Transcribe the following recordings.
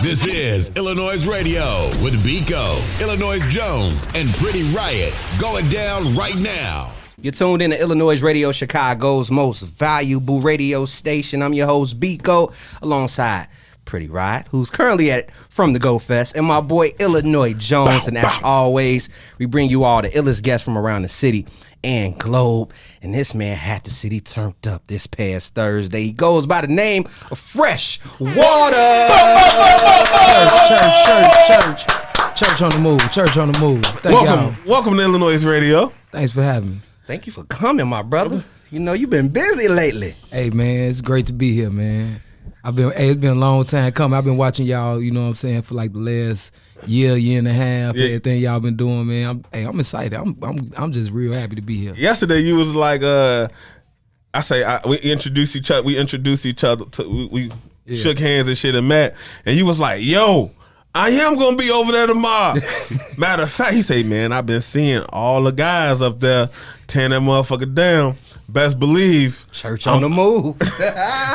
This is iLLANOiZE Radio with Biko, iLLANOiZE Jones, and Pretty Riot. Going down right now. You're tuned in to iLLANOiZE Radio, Chicago's most valuable radio station. I'm your host, Biko, alongside Pretty Riot, who's currently at From the Go Fest, and my boy, iLLANOiZE Jones. And as always, we bring you all the illest guests from around the city and globe. And this man had the city turned up this past Thursday. He goes by the name of Frsh Waters. Church on the move. Church on the move. Welcome to iLLANOiZE Radio. Thanks for having me. Thank you for coming, my brother. You know, you've been busy lately. Hey, man, it's great to be here, man. It's been a long time coming. I've been watching y'all, you know what I'm saying, for like the last year and a half. Yeah. Everything y'all been doing, man. I'm excited. I'm just real happy to be here. Yesterday you was like, we introduced each other. We shook hands and shit and met, and you was like, yo, I am gonna be over there tomorrow. Matter of fact, he say, man, I've been seeing all the guys up there tearing that motherfucker down. Best believe. Church on the move.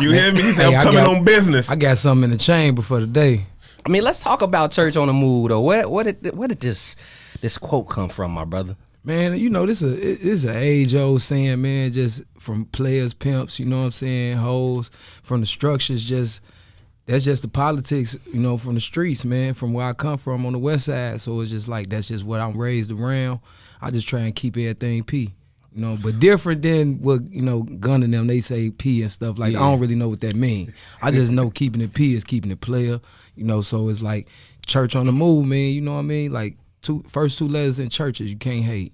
You hear me? He said, I'm coming on business. I got something in the chamber for today. I mean, let's talk about Church on the Move, though. Where did this quote come from, my brother? Man, you know, this is an age-old saying, man, just from players, pimps, you know what I'm saying, hoes, from the structures, that's just the politics, you know, from the streets, man, from where I come from on the west side. So it's just like, that's just what I'm raised around. I just try and keep everything P. You know, but different than what, you know, Gun and them, they say P and stuff. Like, yeah. I don't really know what that means. I just know keeping it P is keeping it player. You know, so it's like church on the move, man. You know what I mean? Like, first two letters in churches, you can't hate.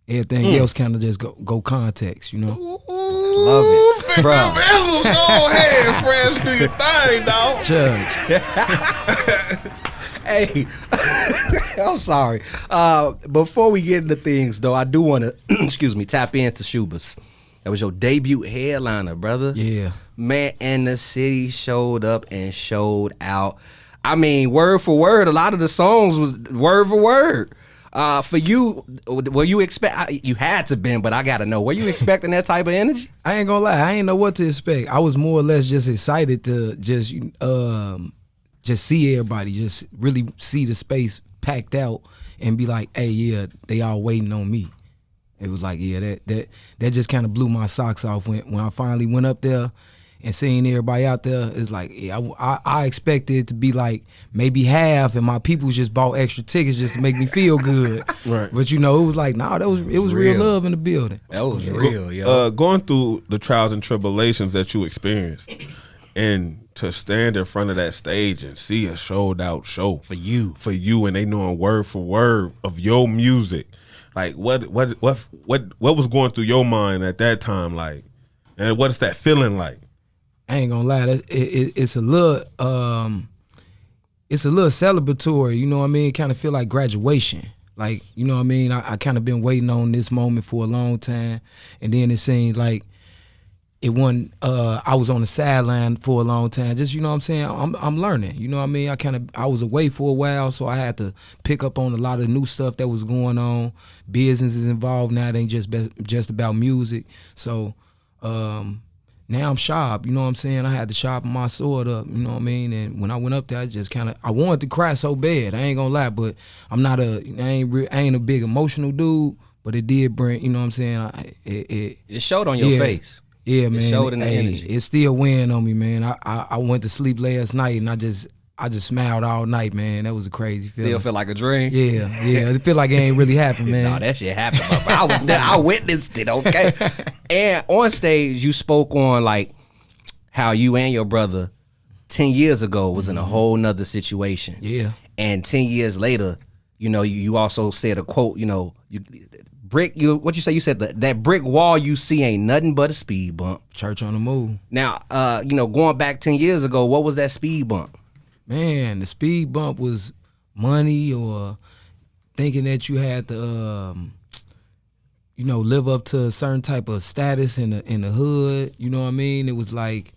Everything else kind of just go context, you know? Love it. Bro. Go ahead, Fresh, do your thing, dog. Church. Hey, I'm sorry. Before we get into things, though, I do want to, tap into Schubas. That was your debut headliner, brother. Yeah. Man, and the city showed up and showed out. I mean, word for word, a lot of the songs was word for word. For you, were you you had to been, but I got to know, were you expecting that type of energy? I ain't gonna lie, I ain't know what to expect. I was more or less just excited to just see everybody, just really see the space packed out and be like, hey, yeah, they all waiting on me. It was like, yeah, that just kind of blew my socks off when I finally went up there and seeing everybody out there. It's like, yeah, I expected it to be like maybe half, and my people just bought extra tickets just to make me feel good. Right. But you know, it was like, nah, it was real love in the building. That was real, yo. Going through the trials and tribulations that you experienced, and to stand in front of that stage and see a sold out show for you, and they knowing word for word of your music, like what was going through your mind at that time, like, and what's that feeling like? I ain't gonna lie, it's a little celebratory, you know what I mean? Kind of feel like graduation. Like, you know what I mean? I kind of been waiting on this moment for a long time, and then it seemed like it wasn't. I was on the sideline for a long time. Just, you know what I'm saying? I'm learning. You know what I mean? I was away for a while, so I had to pick up on a lot of new stuff that was going on. Business is involved now. It ain't just about music. So now I'm sharp. You know what I'm saying? I had to sharpen my sword up. You know what I mean? And when I went up there, I wanted to cry so bad. I ain't gonna lie, but I ain't a big emotional dude. But it did bring. You know what I'm saying? It showed on your face. Yeah, man. It showed in the energy. It's still weighing on me, man. I went to sleep last night and I just smiled all night, man. That was a crazy feeling. Still feel like a dream? Yeah. It feel like it ain't really happened, man. No, that shit happened, but I was there. I witnessed it, okay? And on stage, you spoke on like how you and your brother 10 years ago was in a whole nother situation. Yeah. And 10 years later, you know, you also said a quote, you know, what you say? You said that brick wall you see ain't nothing but a speed bump. Church on the move. Now, you know, going back 10 years ago, what was that speed bump? Man, the speed bump was money or thinking that you had to, you know, live up to a certain type of status in the hood. You know what I mean? It was like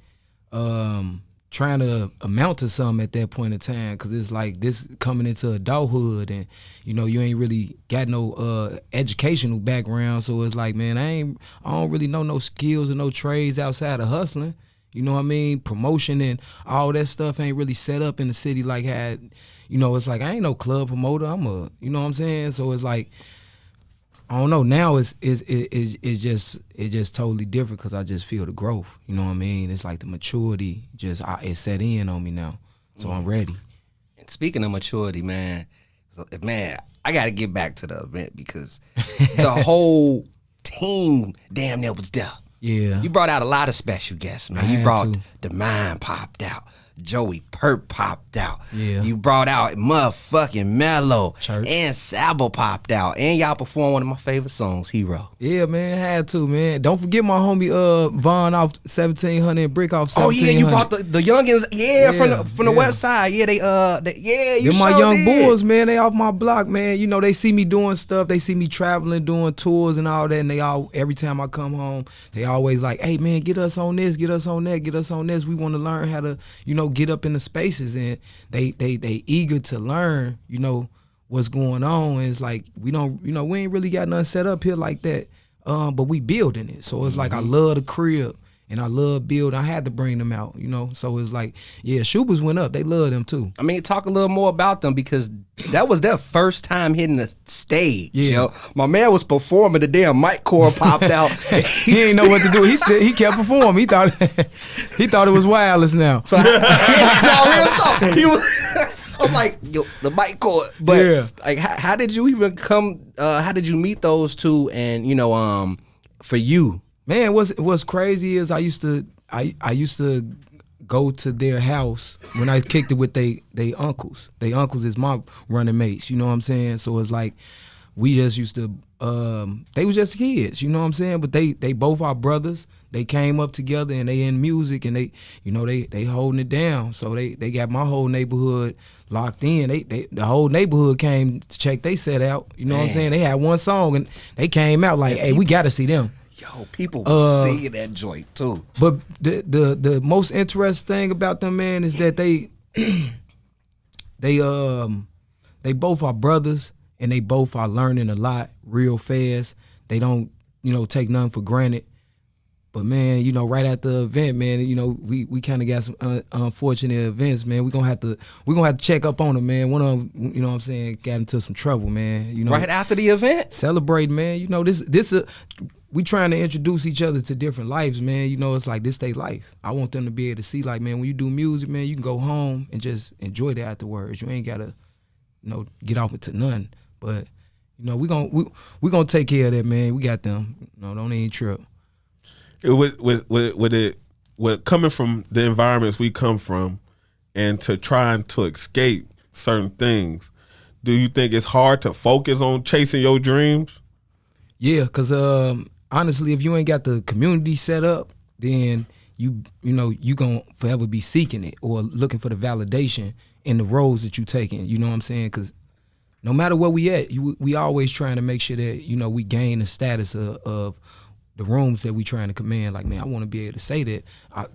trying to amount to something at that point in time, because it's like this coming into adulthood and, you know, you ain't really got no educational background. So it's like, man, I don't really know no skills or no trades outside of hustling. You know what I mean? Promotion and all that stuff ain't really set up in the city like had, you know, it's like I ain't no club promoter. I'm a, you know what I'm saying? So it's like, I don't know. Now it's just totally different because I just feel the growth. You know what I mean? It's like the maturity it set in on me now. So I'm ready. And speaking of maturity, man, I got to get back to the event because the whole team damn near was there. Yeah. You brought out a lot of special guests, man. You brought The Mind popped out. Joey Perp popped out. Yeah. You brought out motherfucking Mello. Church. And Sabo popped out. And y'all performed one of my favorite songs, Hero. Yeah, man, had to, man. Don't forget my homie Vaughn off 1700 and Brick off 1700. Oh yeah, you brought the youngins, from the west side. Yeah, you They're my sure young did. bulls, man. They off my block, man. You know, they see me doing stuff. They see me traveling, doing tours and all that. And every time I come home, they always like, hey man, get us on this, get us on that, get us on this. We want to learn how to, you know, get up in the spaces, and they eager to learn, you know, what's going on. And it's like we ain't really got nothing set up here like that. But we building it. So it's like I love the crib and I love building. I had to bring them out, you know. So it's like, yeah, Schubas went up. They love them too. I mean, talk a little more about them because that was their first time hitting the stage. Yeah. You know? My man was performing, the damn mic cord popped out. He didn't know what to do. He kept performing. He thought it was wireless now. So real talk. He was, I'm like, yo, the mic cord. But Yeah. like, how did you even come? How did you meet those two? And you know, for you, Man, what's crazy is I used to go to their house when I kicked it with they uncles. They uncles is my running mates, you know what I'm saying? So it's like we just used to they was just kids, you know what I'm saying? But they both are brothers. They came up together and they in music and they, you know, they holding it down. So they got my whole neighborhood locked in. The whole neighborhood came to check they set out. You know what I'm saying? They had one song and they came out like, hey, we gotta see them. yo, people was singing that joint too. But the most interesting thing about them, man, is that they both are brothers and they both are learning a lot real fast. They don't, you know, take nothing for granted. But man, you know, right at the event, man, you know, we kind of got some unfortunate events, man. We're gonna have to check up on them, man. One of them, you know what I'm saying, got into some trouble, man. You know, Right after the event? celebrate, man. You know, this we trying to introduce each other to different lives, man. You know, it's like this they life. I want them to be able to see, like, man, when you do music, man, you can go home and just enjoy that afterwards. You ain't gotta, you know, get off into nothing. But you know, we gonna take care of that, man. We got them. No, don't even trip. With coming from the environments we come from, and to trying to escape certain things, do you think it's hard to focus on chasing your dreams? Yeah, cause honestly, if you ain't got the community set up, then you know you gonna forever be seeking it or looking for the validation in the roles that you taking. You know what I'm saying? Cause no matter where we at, we always trying to make sure that, you know, we gain the status of the rooms that we trying to command. Like, man, I want to be able to say that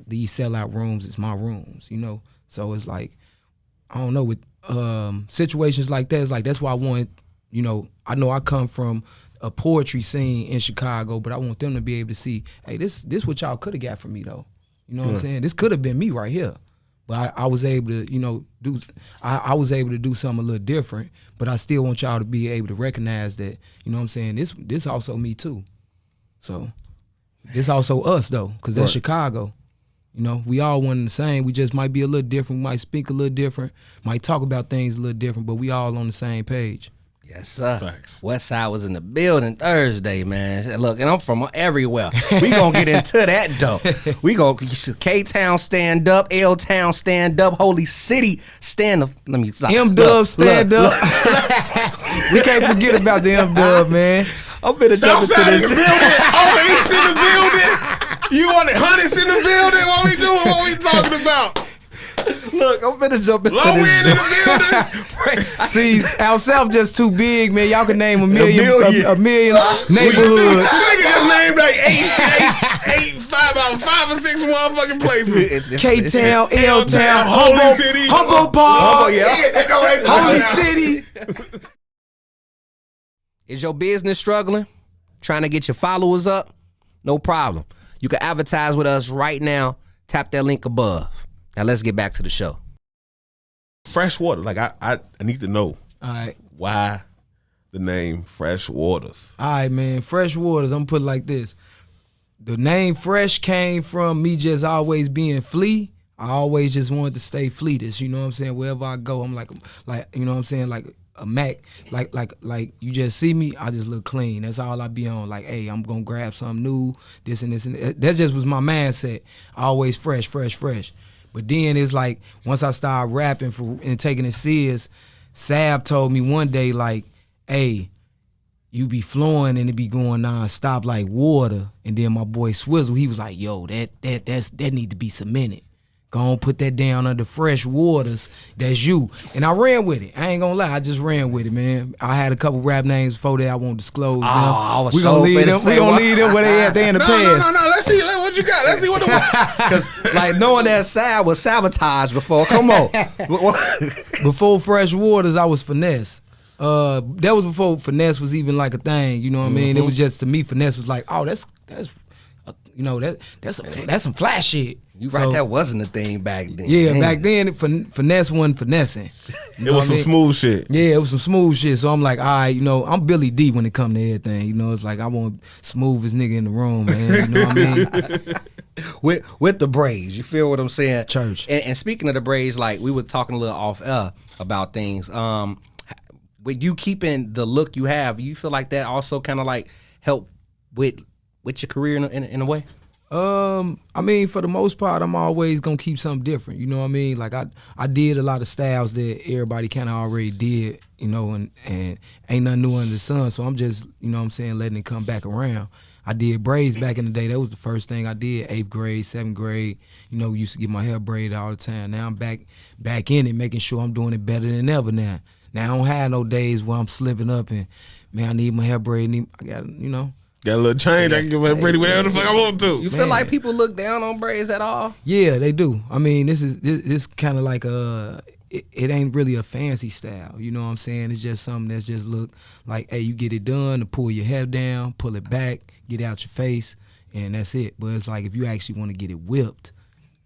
these sellout rooms is my rooms, you know? So it's like, I don't know, with situations like that, it's like, that's why I want, you know I come from a poetry scene in Chicago, but I want them to be able to see, hey, this what y'all could have got from me though. You know what I'm saying? This could have been me right here. But I was able to, you know, I was able to do something a little different, but I still want y'all to be able to recognize that, you know what I'm saying, this also me too. So it's also us though, because that's Chicago. You know, we all one and the same. We just might be a little different. We might speak a little different. Might talk about things a little different, but we all on the same page. Yes, sir. Facts. Westside was in the building Thursday, man. Look, and I'm from everywhere. We gonna get into that though. We gonna K-Town stand up, L-Town stand up, Holy City stand up. Let me stop. M-Dub stand up. We can't forget about the M-Dub, man. I'm finna jump into Southside in this. the building. Over East in the building. You want it? Hundreds in the building. What we doing? What we talking about? Look, I'm finna jump into Low this. end in the building. See, out south just too big, man. Y'all can name a million neighborhoods. Nigga just named like about 5 or 6 motherfucking places. K-Town, L-Town, Holy City, Humboldt Park, Holy City. City. Is your business struggling? Trying to get your followers up? No problem. You can advertise with us right now. Tap that link above. Now let's get back to the show. Frsh Waters. Like I need to know. All right. Why the name Frsh Waters? All right, man. Frsh Waters, I'm put it like this. The name Fresh came from me just always being flea. I always just wanted to stay fleetest, you know what I'm saying? Wherever I go, I'm like you know what I'm saying, like a Mac, like you just see me, I just look clean. That's all I be on. Like, hey, I'm gonna grab something new, this and this and that. That just was my mindset. Always fresh. But then it's like once I started rapping and taking it serious, Sab told me one day like, hey, you be flowing and it be going non-stop like water. And then my boy Swizzle, he was like, yo, that need to be cemented. Go on, put that down under Frsh Waters. That's you. And I ran with it. I ain't gonna lie, I just ran with it, man. I had a couple rap names before that I won't disclose. We gonna leave them where they at. They in the past. No. Let's see what you got. Let's see what Because like knowing that Sab was sabotaged before. Come on. Before Frsh Waters, I was Finesse. That was before Finesse was even like a thing. You know what I mean? It was just, to me, Finesse was like, oh, that's some flash shit. You right, that wasn't a thing back then. Yeah, back then, Finesse wasn't finessing. It was some smooth shit. Yeah, it was some smooth shit. So I'm like, all right, I'm Billy D when it come to everything. It's like I want smoothest nigga in the room, man. You know what I mean? with the braids, you feel what I'm saying? Church. And speaking of the braids, like we were talking a little off air about things. With you keeping the look you have, you feel like that also kind of like help with your career in a way? I mean, for the most part, I'm always gonna keep something different. You know what I mean? Like I did a lot of styles that everybody kind of already did, and ain't nothing new under the sun. So I'm just, you know what I'm saying, letting it come back around. I did braids back in the day. That was the first thing I did. 8th grade, 7th grade. Used to get my hair braided all the time. Now I'm back in it, making sure I'm doing it better than ever now. Now I don't have no days where I'm slipping up and, man, I need my hair braided. I got, Got a little change. I can give my hair braided whatever the fuck I want to. You feel like people look down on braids at all? Yeah, they do. I mean, this kind of like it ain't really a fancy style. You know what I'm saying? It's just something that's just look like, hey, you get it done to pull your hair down, pull it back, get out your face, and that's it. But it's like if you actually want to get it whipped,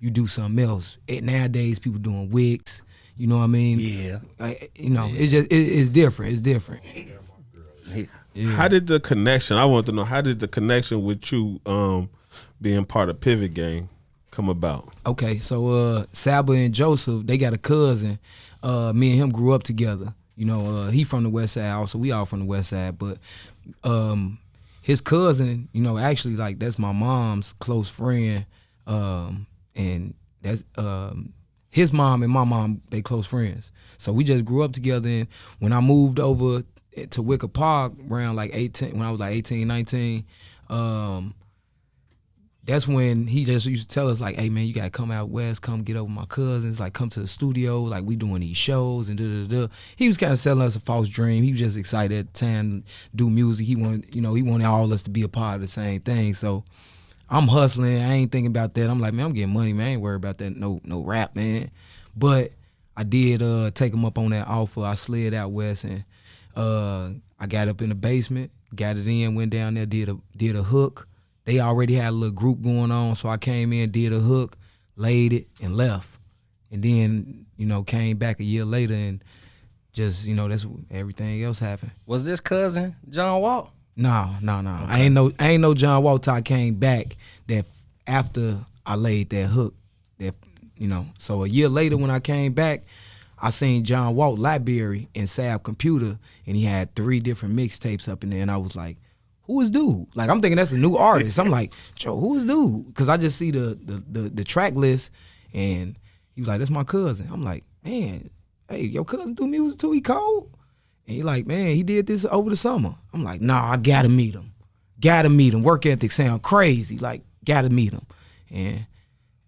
you do something else. Nowadays, people doing wigs. You know what I mean? Yeah. It's just it's different. It's different. Yeah. How did the connection? I want to know, how did the connection with you being part of Pivot Gang come about? Okay, so Saba and Joseph, they got a cousin. Me and him grew up together. He from the West Side also. We all from the West Side, but his cousin, actually like that's my mom's close friend, and that's his mom and my mom, they close friends. So we just grew up together. And when I moved over to Wicker Park around like 18, when I was like 18, 19, that's when he just used to tell us like, hey man, you gotta come out west, come get over my cousins, like come to the studio, like we doing these shows and da-da-da. He was kind of selling us a false dream. He was just excited at the time to do music. He wanted all of us to be a part of the same thing. So I'm hustling. I ain't thinking about that. I'm like, man, I'm getting money, man. I ain't worried about that. No rap, man. But I did take him up on that offer. I slid out west and I got up in the basement, got it in, went down there, did a hook. They already had a little group going on, so I came in, did a hook, laid it, and left. And then, came back a year later and just, that's everything else happened. Was this cousin John Walt? No. Okay. I ain't know John Walt till I came back. That after I laid that hook, So a year later when I came back, I seen John Walt library in Sab Computer, and he had 3 different mixtapes up in there, and I was like, who is dude? Like I'm thinking that's a new artist. I'm like, Joe, who is dude? Because I just see the track list, and he was like, that's my cousin. I'm like, man, hey, your cousin do music too? He cold? And he like, man, he did this over the summer. I'm like, nah, I gotta meet him. Gotta meet him. Work ethic sound crazy. Like, gotta meet him. And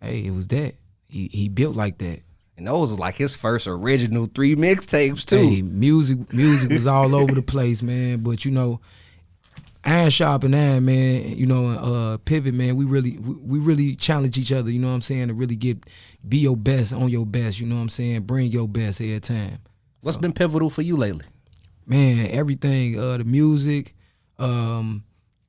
hey, it was that. He built like that. And those was like his first original 3 mixtapes too. Hey, music was all over the place, man. But Iron Sharp and Iron, man, Pivot, man, we really challenge each other, you know what I'm saying, to really be your best on your best, you know what I'm saying, bring your best every time. What's been pivotal for you lately? Man, everything, the music,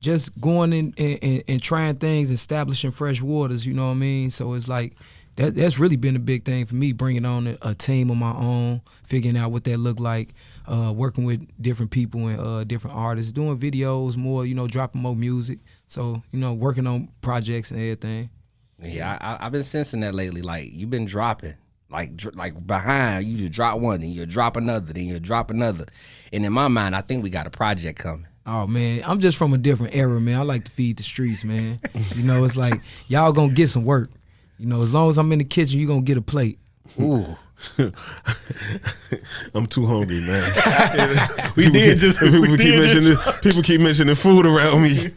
just going in and trying things, establishing Frsh Waters, you know what I mean? So it's like, that's really been a big thing for me, bringing on a team of my own, figuring out what that looked like, working with different people and different artists, doing videos more, dropping more music. So, working on projects and everything. Yeah, I've been sensing that lately. Like, you've been dropping. Like behind, you just drop one, then you drop another, then you drop another. And in my mind, I think we got a project coming. Oh, man, I'm just from a different era, man. I like to feed the streets, man. It's like, y'all gonna get some work. As long as I'm in the kitchen, you gonna get a plate. Ooh. I'm too hungry, man. People keep mentioning food around me.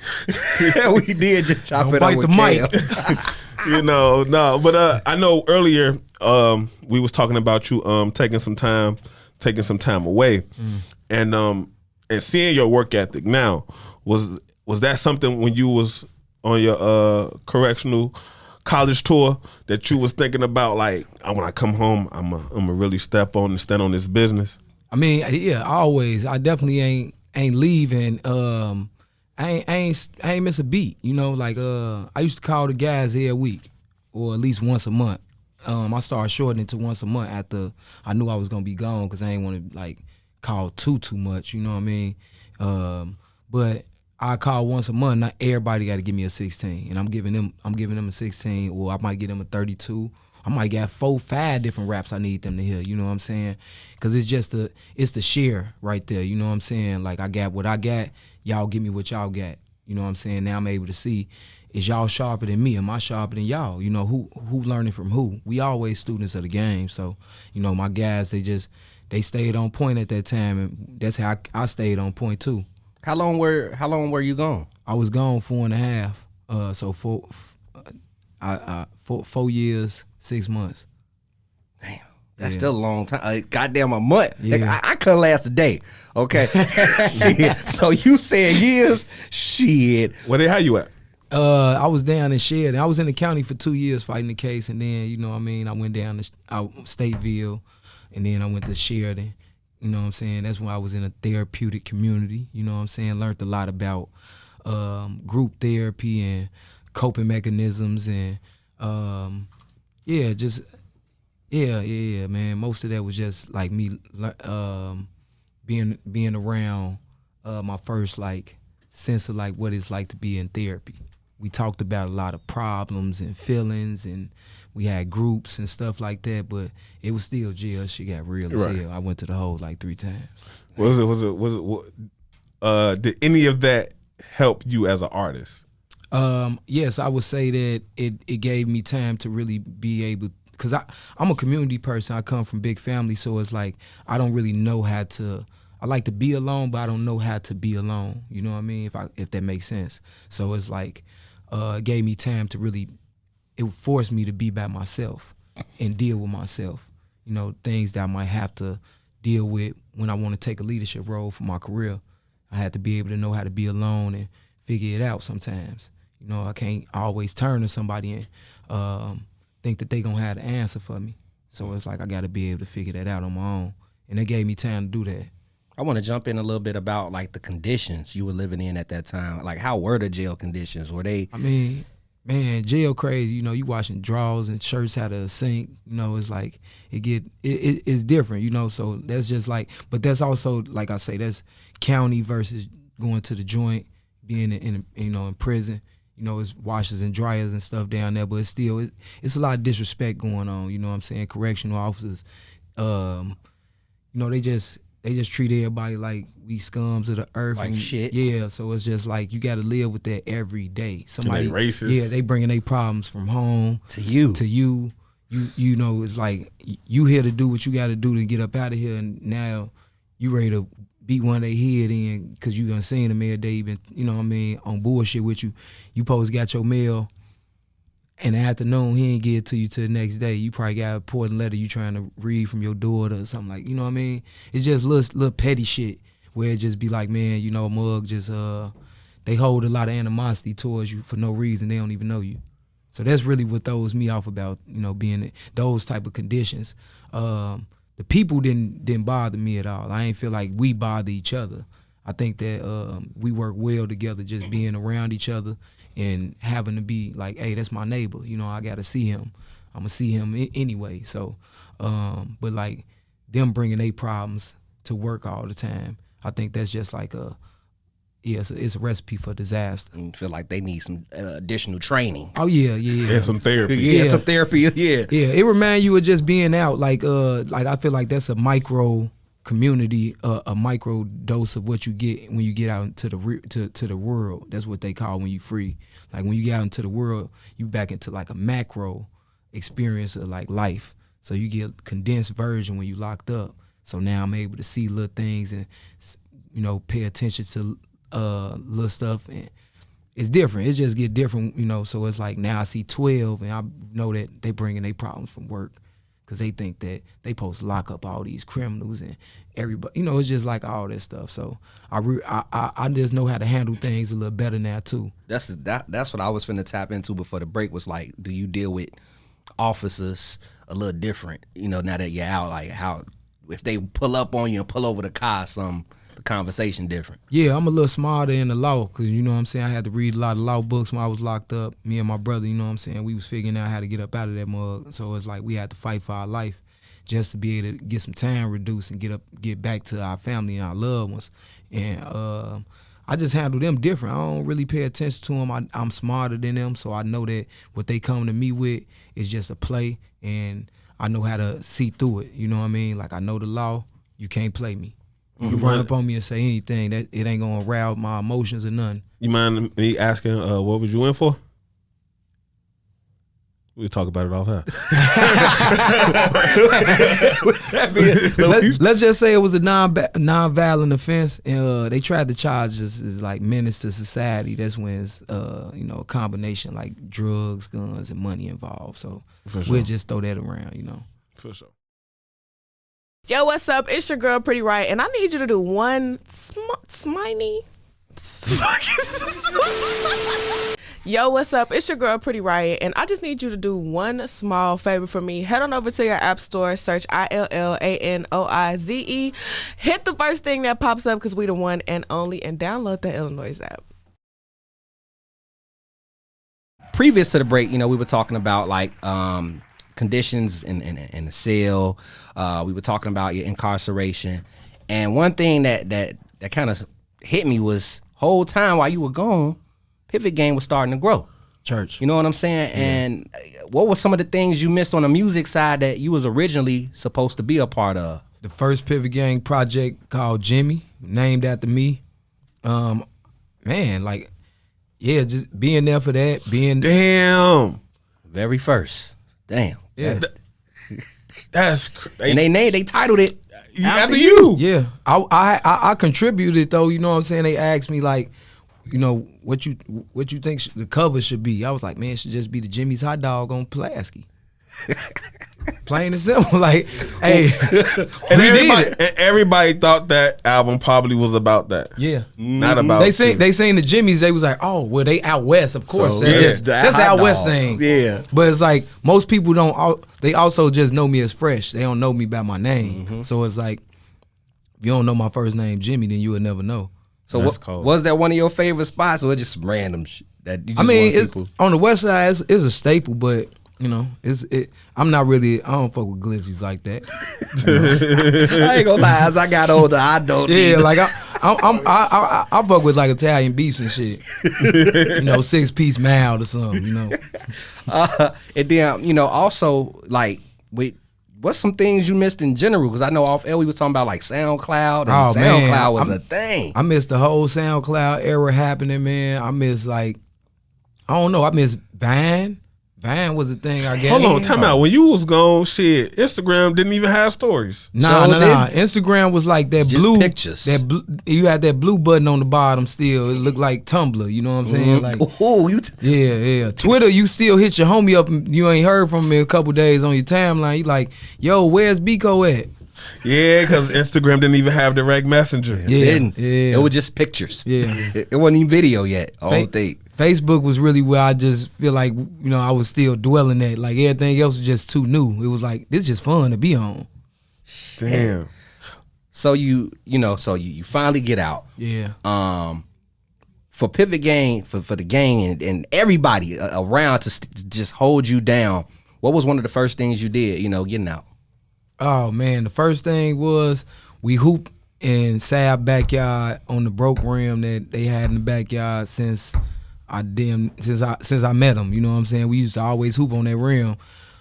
Yeah, we did just chop Don't it bite up the with mic. No, but I know earlier we was talking about you taking some time away, and seeing your work ethic now was that something when you was on your correctional college tour that you was thinking about, like, when I come home, I'm a really stand on this business? I mean, yeah, always. I definitely ain't leaving. I ain't miss a beat. I used to call the guys every week, or at least once a month. I started shortening to once a month after I knew I was gonna be gone, because I ain't want to call too much. You know what I mean? But I call once a month. Not everybody got to give me a 16, and I'm giving them a 16, or I might give them a 32. I might got 4-5 different raps I need them to hear. You know what I'm saying? Because it's the share right there. You know what I'm saying? Like, I got what I got. Y'all give me what y'all got. You know what I'm saying? Now I'm able to see, is y'all sharper than me? Am I sharper than y'all? Who learning from who? We always students of the game. So, my guys, they stayed on point at that time, and that's how I stayed on point too. How long were you gone? I was gone 4.5. So 4 years, 6 months. Damn, that's still a long time. Goddamn, a month. Yeah. I couldn't last a day. Okay. Shit. So you saying years? Shit. How you at? I was down in Sheridan. I was in the county for 2 years fighting the case, and then I went down to Stateville, and then I went to Sheridan. You know what I'm saying? That's when I was in a therapeutic community. You know what I'm saying? Learned a lot about group therapy and coping mechanisms, and man. Most of that was just like me being around my first sense of what it's like to be in therapy. We talked about a lot of problems and feelings, and we had groups and stuff like that, but it was still jail. She got real as hell. I went to the hole 3 times. Did any of that help you as an artist? Yes, I would say that it gave me time to really be able, because I'm a community person. I come from big family, so it's like I don't really know how to. I like to be alone, but I don't know how to be alone. You know what I mean? If that makes sense. So it's like it gave me time to really. It forced me to be by myself and deal with myself. Things that I might have to deal with when I want to take a leadership role for my career. I had to be able to know how to be alone and figure it out sometimes. I can't always turn to somebody and think that they gonna have the answer for me. So it's like I got to be able to figure that out on my own. And it gave me time to do that. I want to jump in a little bit about the conditions you were living in at that time. How were the jail conditions? Were they? I mean, man, jail crazy. You washing drawers and shirts out of a sink. It's like it's different. So that's just but that's also I say, that's county versus going to the joint, being in prison. It's washers and dryers and stuff down there, but it's still it's a lot of disrespect going on. You know what I'm saying? Correctional officers, they just treat everybody like we scums of the earth. Like shit. Yeah, so it's just you got to live with that every day. Somebody racist. Yeah, they bringing their problems from home to you. It's like you here to do what you got to do to get up out of here, and now you ready to beat one of their head in because you done seen them every day. Been on bullshit with you. You supposed to got your mail in the afternoon, he ain't get it to you till the next day. You probably got an important letter you trying to read from your daughter or something you know what I mean? It's just little petty shit where it just be like, man, mug just, they hold a lot of animosity towards you for no reason. They don't even know you. So that's really what throws me off about, being in those type of conditions. The people didn't bother me at all. I ain't feel like we bother each other. I think that we work well together, just being around each other and having to be like, hey, that's my neighbor. You know, I got to see him. I'm going to see him anyway. So, but like them bringing their problems to work all the time, I think that's just like it's a recipe for disaster. And feel like they need some additional training. Oh yeah. And some therapy. Yeah, some therapy. Yeah. It reminds you of just being out. Like I feel like that's a micro community, a micro dose of what you get when you get out into to the world. That's what they call when you free. Like when you get out into the world, you back into like a macro experience of like life. So you get condensed version when you locked up. So now I'm able to see little things and, you know, pay attention to little stuff, and it's different. It just get different, you know. So it's like now I see 12 and I know that they bringing their problems from work because they think that they supposed to lock up all these criminals and everybody, you know. It's just like all that stuff. So I just know how to handle things a little better now too. That's what I was finna tap into before the break. Was like, do you deal with officers a little different, you know, now that you're out? Like how if they pull up on you and pull over the car or something, the conversation different. Yeah, I'm a little smarter in the law because, you know what I'm saying, I had to read a lot of law books when I was locked up. Me and my brother, you know what I'm saying, we was figuring out how to get up out of that mug. So it's like we had to fight for our life just to be able to get some time reduced and get back to our family and our loved ones. And I just handle them different. I don't really pay attention to them. I'm smarter than them, so I know that what they come to me with is just a play, and I know how to see through it. You know what I mean? Like I know the law. You can't play me. You run up on me and say anything, that it ain't gonna arouse my emotions or nothing. You mind me asking, what was you in for? We talk about it all the time. Let's just say it was a non-violent offense, and they tried to charge us as like menace to society. That's when it's you know, a combination like drugs, guns, and money involved. So we'll just throw that around, you know. For sure. Yo, what's up? It's your girl, Pretty Riot, and I need you to do one sminy. Yo, what's up? It's your girl, Pretty Riot, and I just need you to do one small favor for me. Head on over to your app store, search iLLANOiZE. Hit the first thing that pops up because we the one and only, and download the iLLANOiZE app. Previous to the break, you know, we were talking about like conditions in the cell. We were talking about your incarceration, and one thing that kind of hit me was whole time while you were gone, Pivot Game was starting to grow. Church, you know what I'm saying? Yeah. And what were some of the things you missed on the music side that you was originally supposed to be a part of? The first Pivot Gang project called Jimmy, named after me. Man, like, yeah, just being there for that. Damn. Very first. Damn. Yeah. That's crazy. And they titled it after you. Yeah. I contributed though, you know what I'm saying? They asked me like, you know, what you think the cover should be. I was like, man, it should just be the Jimmy's hot dog on Pulaski. Plain and simple. Like, hey, and everybody thought that album probably was about that. Yeah, not about. They seen the Jimmys. They was like, oh, well, they out west, of course. So, that's out west thing. Yeah, but it's like most people don't. They also just know me as Fresh. They don't know me by my name. Mm-hmm. So it's like, if you don't know my first name, Jimmy, then you would never know. So was that one of your favorite spots, or just some random shit that you just it's, on the west side, it's a staple, but. You know, I'm not really. I don't fuck with glizzies like that. You know? I ain't gonna lie. As I got older, I don't. Yeah, like I fuck with like Italian beefs and shit. You know, 6-piece mild or something. You know. And then you know, also like what's some things you missed in general? Because I know off air we was talking about like SoundCloud, and SoundCloud was a thing. I missed the whole SoundCloud era happening, man. I miss like, I don't know. I miss Vine. Vine was a thing, I guess. Hold on, time out. When you was gone, shit, Instagram didn't even have stories. Nah. Instagram was like that just blue pictures. You had that blue button on the bottom still. It looked like Tumblr, you know what I'm saying? Like, yeah. Twitter, you still hit your homie up and you ain't heard from him in a couple days on your timeline. You like, yo, where's Biko at? Yeah, because Instagram didn't even have direct messenger. Yeah. It was just pictures. Yeah. It wasn't even video yet. Whole thing. Facebook was really where I just feel like, you know, I was still dwelling at. Like everything else was just too new. It was like, this is just fun to be on. Damn. So you finally get out. Yeah. For Pivot Gang, for the gang and everybody around to just hold you down, what was one of the first things you did, getting out? Oh man, the first thing was we hooped in Sab backyard on the broke rim that they had in the backyard since I met them. You know what I'm saying? We used to always hoop on that rim.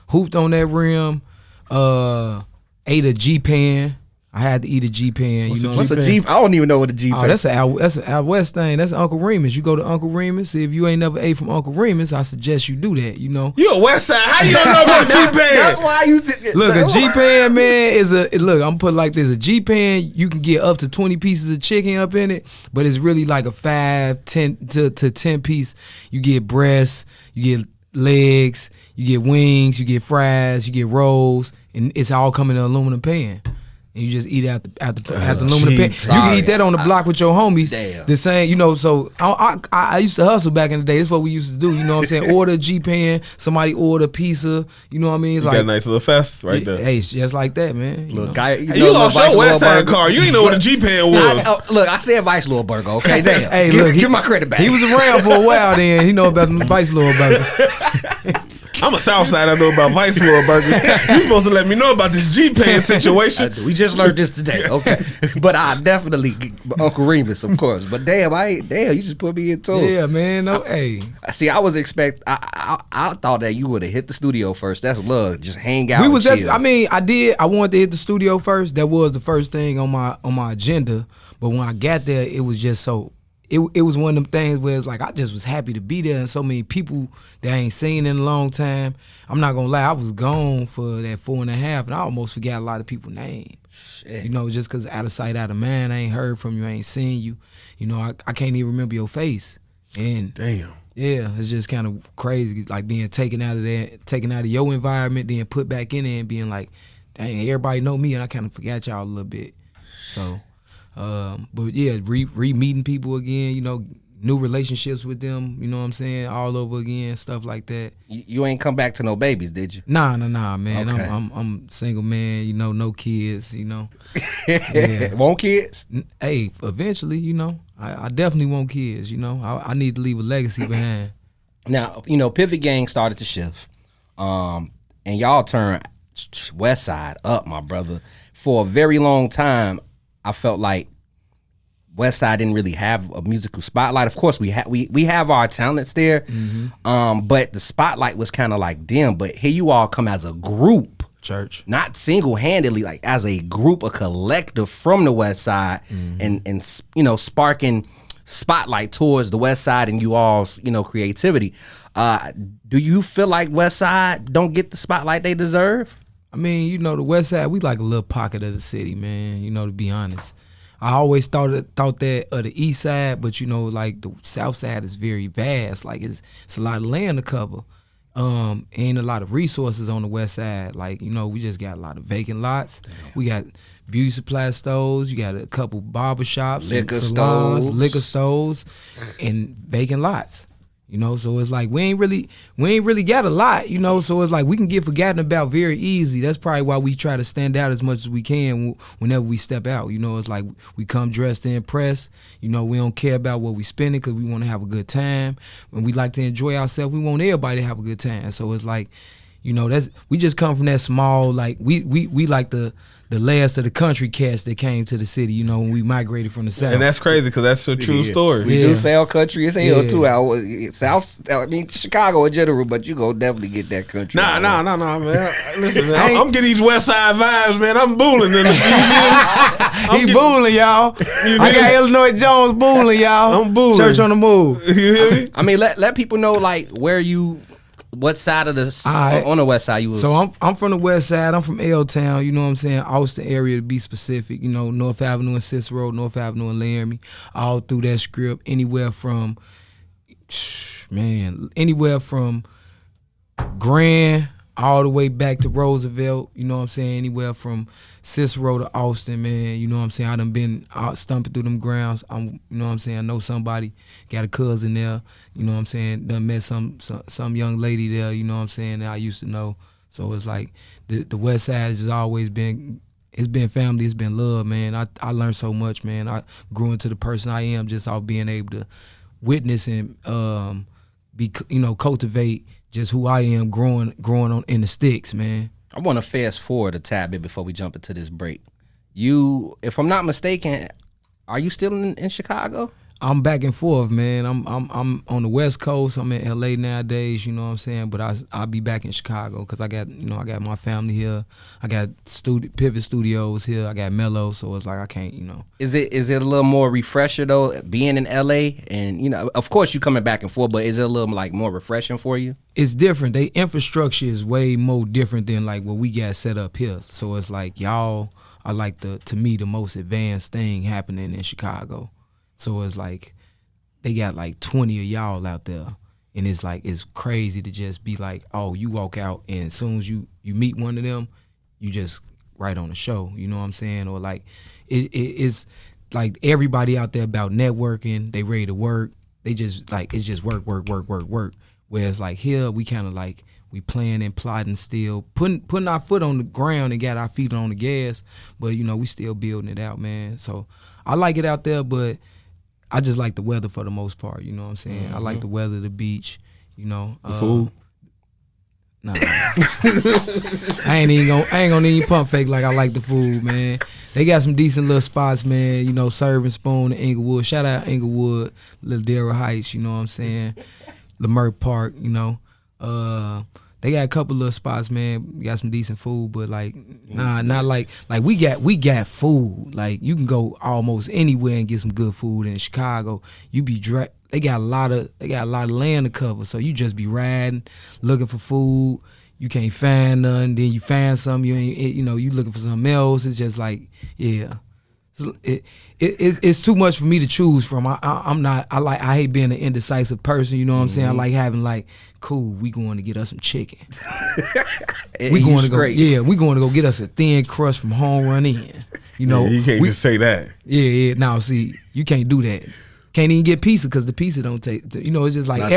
Hooped on that rim, ate a G-Pan. I had to eat a G-Pan. What's a G? I don't even know what a G-Pan is. That's an out west thing. That's Uncle Remus. You go to Uncle Remus. See, if you ain't never ate from Uncle Remus, I suggest you do that. You a West Side? How you don't know about a G-Pan? That's why you look. A G-Pan, man, is look. I'm put it like this. A G-Pan, you can get up to 20 pieces of chicken up in it, but it's really like a 10 to 10 piece. You get breasts, you get legs, you get wings, you get fries, you get rolls, and it's all coming in an aluminum pan. And you just eat it at the aluminum pan. You can eat that on the block with your homies. Damn. The same, so I used to hustle back in the day. That's what we used to do. You know what I'm saying? Order a G-Pan, somebody order pizza. You know what I mean? It's got a nice little fest right there. Hey, it's just like that, man. Look, guy, you lost your West Side car. You didn't know what a G-Pan was. Look, I said Vice Lil Burger, okay? Damn. Hey, give my credit back. He was around for a while then. He know about the Vice Lil Burgers. I'm a Southside. I know about Vice Lil Burgers. You supposed to let me know about this G-Pan situation. We just learned this today, okay? But I definitely Uncle Remus, of course. But damn, you just put me in too. Yeah, man. No, hey. See, I was I thought that you would have hit the studio first. That's love. Just hang out. We was and chill. I wanted to hit the studio first. That was the first thing on my agenda. But when I got there, it was just so. It was one of them things where it's like I just was happy to be there, and so many people that I ain't seen in a long time. I'm not gonna lie, I was gone for that 4.5, and I almost forgot a lot of people's names. Shit. Just because out of sight, out of mind, I ain't heard from you, I ain't seen you. I can't even remember your face. And damn. Yeah, it's just kind of crazy, like being taken out of your environment, then put back in there and being like, dang, everybody know me, and I kind of forgot y'all a little bit. So. But yeah, re-meeting people again, new relationships with them, you know what I'm saying, all over again, stuff like that. You ain't come back to no babies, did you? Nah, man. Okay. I'm single man, no kids, Yeah. Want kids? Hey, eventually, I definitely want kids, I need to leave a legacy behind. Now, Pivot Gang started to shift, and y'all turned West Side up, my brother. For a very long time, I felt like West Side didn't really have a musical spotlight. Of course, we have our talents there, but the spotlight was kind of like dim. But here you all come as a group, church, not single-handedly, like as a group, a collective from the West Side, and sparking spotlight towards the West Side and you all's creativity. Do you feel like West Side don't get the spotlight they deserve? I mean, the West Side, we like a little pocket of the city, man, to be honest. I always thought that of the East Side, but, like the South Side is very vast. Like, it's a lot of land to cover. Ain't a lot of resources on the West Side. Like, we just got a lot of vacant lots. Damn. We got beauty supply stores. You got a couple barbershops, liquor stores, and vacant lots. So it's like we ain't really got a lot, so it's like we can get forgotten about very easy. That's probably why we try to stand out as much as we can whenever we step out. It's like we come dressed to impress. We don't care about what we spending because we want to have a good time. When we like to enjoy ourselves, we want everybody to have a good time. So it's like, we just come from that small, like we like the last of the country cats that came to the city, when we migrated from the South. And that's crazy because that's a true story. We do sell country as hell too. Chicago in general, but you go definitely get that country. Nah, man. Listen, man, I'm getting these West Side vibes, man. I'm booling in the He booling, y'all. I got iLLANOiZE Jones booling, y'all. I'm booling. Church on the move. You hear me? I mean, let people know like what side of on the West Side you was? So I'm from the West Side. I'm from L-Town, you know what I'm saying? Austin area to be specific, North Avenue and Cicero, North Avenue and Laramie, all through that strip, anywhere from Grand all the way back to Roosevelt, you know what I'm saying? Anywhere from Cicero to Austin, man, you know what I'm saying? I done been out stumping through them grounds. You know what I'm saying? I know somebody, got a cousin there, you know what I'm saying? Done met some young lady there, you know what I'm saying, that I used to know. So it's like the West Side has always been it's been family, it's been love, man. I learned so much, man. I grew into the person I am just off being able to witness and cultivate just who I am growing on in the sticks, man. I want to fast forward a tad bit before we jump into this break. You, if I'm not mistaken, are you still in Chicago? I'm back and forth, man. I'm on the West Coast. I'm in LA nowadays, you know what I'm saying? But I'll be back in Chicago because I got my family here. I got Pivot Studios here. I got Mello, so it's like I can't, Is it a little more refresher though, being in LA? And of course you coming back and forth, but is it a little like more refreshing for you? It's different. They infrastructure is way more different than like what we got set up here. So it's like y'all are like to me the most advanced thing happening in Chicago. So it's like they got like 20 of y'all out there, and it's like it's crazy to just be like, oh, you walk out and as soon as you meet one of them, you just right on the show. You know what I'm saying? Or like it's like everybody out there about networking. They ready to work. They just like it's just work. Whereas like here we kind of like we playing and plotting still, putting our foot on the ground and got our feet on the gas, but we still building it out, man. So I like it out there, but I just like the weather for the most part, you know what I'm saying? Mm-hmm. I like the weather, the beach, The food? Nah. I ain't gonna even pump fake like I like the food, man. They got some decent little spots, man, Serving Spoon in Inglewood. Shout out Inglewood, Ladera Heights, you know what I'm saying? Leimert Park, they got a couple little spots, man. We got some decent food, but like, not like we got food. Like you can go almost anywhere and get some good food in Chicago. You be they got a lot of land to cover, so you just be riding, looking for food. You can't find none. Then you find something. You ain't, you looking for something else. It's just like, yeah. It's too much for me to choose from. I hate being an indecisive person, you know what I'm saying? I like having like, cool, we going to get us some chicken. we going to go get us a thin crust from Home Run Inn. You can't just say that. Yeah. Now see, you can't do that. Can't even get pizza because the pizza don't taste. It's just like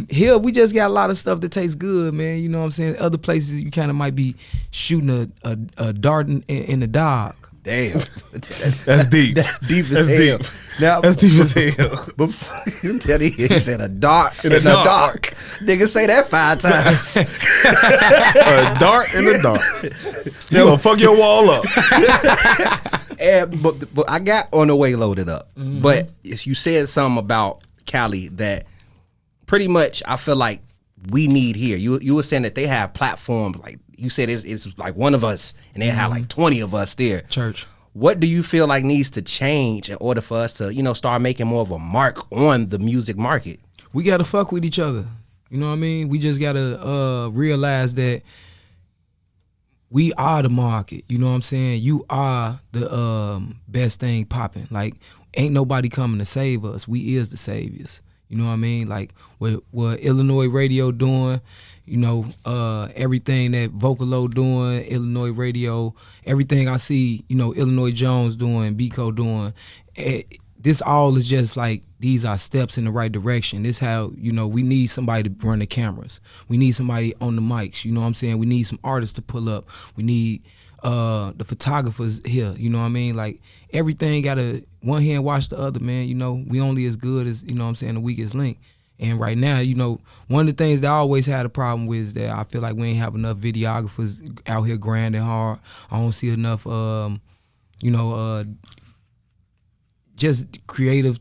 here we just got a lot of stuff that tastes good, man. You know what I'm saying? Other places you kind of might be shooting a dart in the dark. Damn, that's deep. That's deep as hell. Now, that's deep as hell. He said a dart in the dark. Nigga say that 5 times. A dart in the dark. You gonna fuck your wall up. But I got On the Way loaded up. Mm-hmm. But you said something about Cali that pretty much I feel like we need here. You were saying that they have platforms like. You said it's like one of us, and they had like 20 of us there. Church. What do you feel like needs to change in order for us to, start making more of a mark on the music market? We got to fuck with each other. You know what I mean? We just got to realize that we are the market. You know what I'm saying? You are the best thing popping. Like, ain't nobody coming to save us. We is the saviors. You know what I mean? Like, what iLLANOiZE Radio doing, everything that Vocalo doing, iLLANOiZE Radio, everything I see, iLLANOiZE Jones doing, Biko doing, this all is just like, these are steps in the right direction. This how, we need somebody to run the cameras. We need somebody on the mics, you know what I'm saying? We need some artists to pull up. We need the photographers here, you know what I mean? Like, everything got to one hand wash the other, man. We only as good as, the weakest link. And right now, one of the things that I always had a problem with is that I feel like we ain't have enough videographers out here grinding hard. I don't see enough, just creative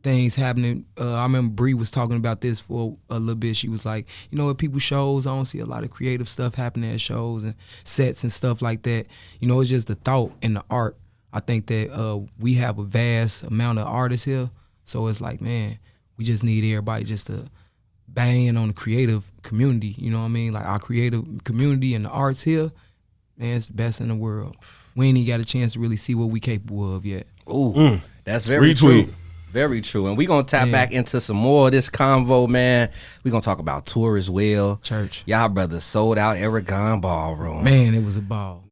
things happening. I remember Bree was talking about this for a little bit. She was like, at people's shows, I don't see a lot of creative stuff happening at shows and sets and stuff like that. It's just the thought and the art. I think that we have a vast amount of artists here. So it's like, man, we just need everybody just to bang in on the creative community. You know what I mean? Like our creative community and the arts here, man, it's the best in the world. We ain't even got a chance to really see what we capable of yet. Ooh, that's very true. Very true. And we're going to tap back into some more of this convo, man. We're going to talk about tour as well. Church. Y'all brothers sold out Aragon Ballroom. Man, it was a ball.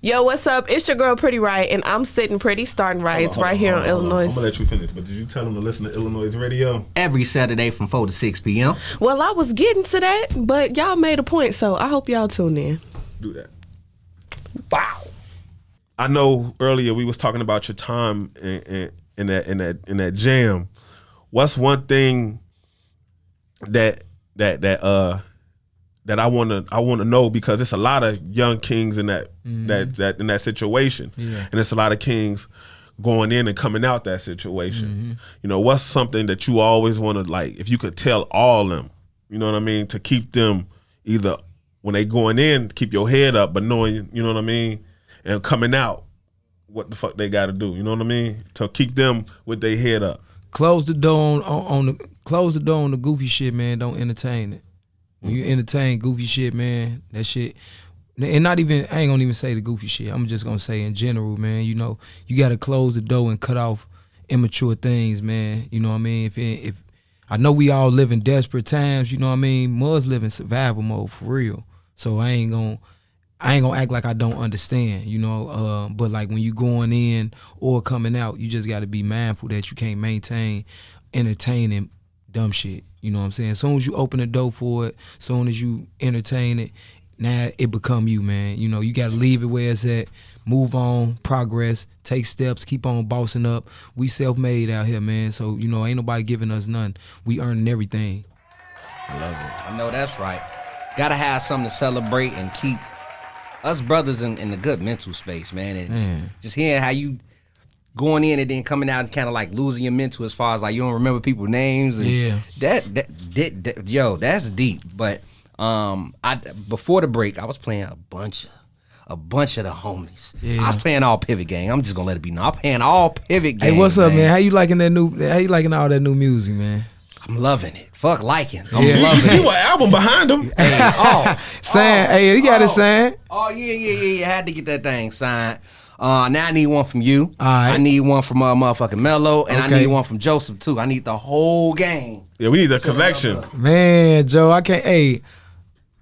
Yo, what's up? It's your girl Pretty Riot, and I'm sitting pretty starting riots right here on iLLANOiZE. I'm going to let you finish, but did you tell them to listen to iLLANOiZE Radio? Every Saturday from 4 to 6 p.m. Well, I was getting to that, but y'all made a point, so I hope y'all tune in. Do that. Wow. I know earlier we was talking about your time in that jam. What's one thing that I wanna know, because it's a lot of young kings in that in that situation, and it's a lot of kings going in and coming out that situation. You know, what's something that you always want to, like, if you could tell all of them, you know what I mean, to keep them either when they going in, keep your head up, but knowing, you know what I mean, and coming out, what the fuck they got to do, you know what I mean, to keep them with their head up. Close the door on the goofy shit, man. Don't entertain it. When you entertain goofy shit, man, that shit. And not even, I ain't gonna even say the goofy shit. I'm just gonna say in general, man, you know, you gotta close the door and cut off immature things, man. You know what I mean? If I know we all live in desperate times, you know what I mean? Muz live in survival mode for real. So I ain't gonna act like I don't understand, you know. But like when you going in or coming out, you just gotta be mindful that you can't maintain entertaining dumb shit. You know what I'm saying? As soon as you open the door for it, as soon as you entertain it, now it become you, man. You know, you got to leave it where it's at, move on, progress, take steps, keep on bossing up. We self-made out here, man. So, you know, ain't nobody giving us none. We earning everything. I love it. I know that's right. Got to have something to celebrate and keep us brothers in the good mental space, man. And just hearing how you going in and then coming out and kind of like losing your mental as far as like you don't remember people's names. And that, yo, that's deep. But before the break, I was playing a bunch of the homies. Yeah. I was playing all Pivot Gang. I'm just gonna let it be known. I'm playing all Pivot Gang. Hey, what's up, man? How you liking all that new music, man? I'm loving it. Fuck liking. You see what album behind him? Hey, signed. Hey, he got it signed. Oh yeah. I had to get that thing signed. Now I need one from you. All right. I need one from motherfucking Mello, and I need one from Joseph too. I need the whole gang. Yeah, we need a collection. Man, Joe, I can't. Hey,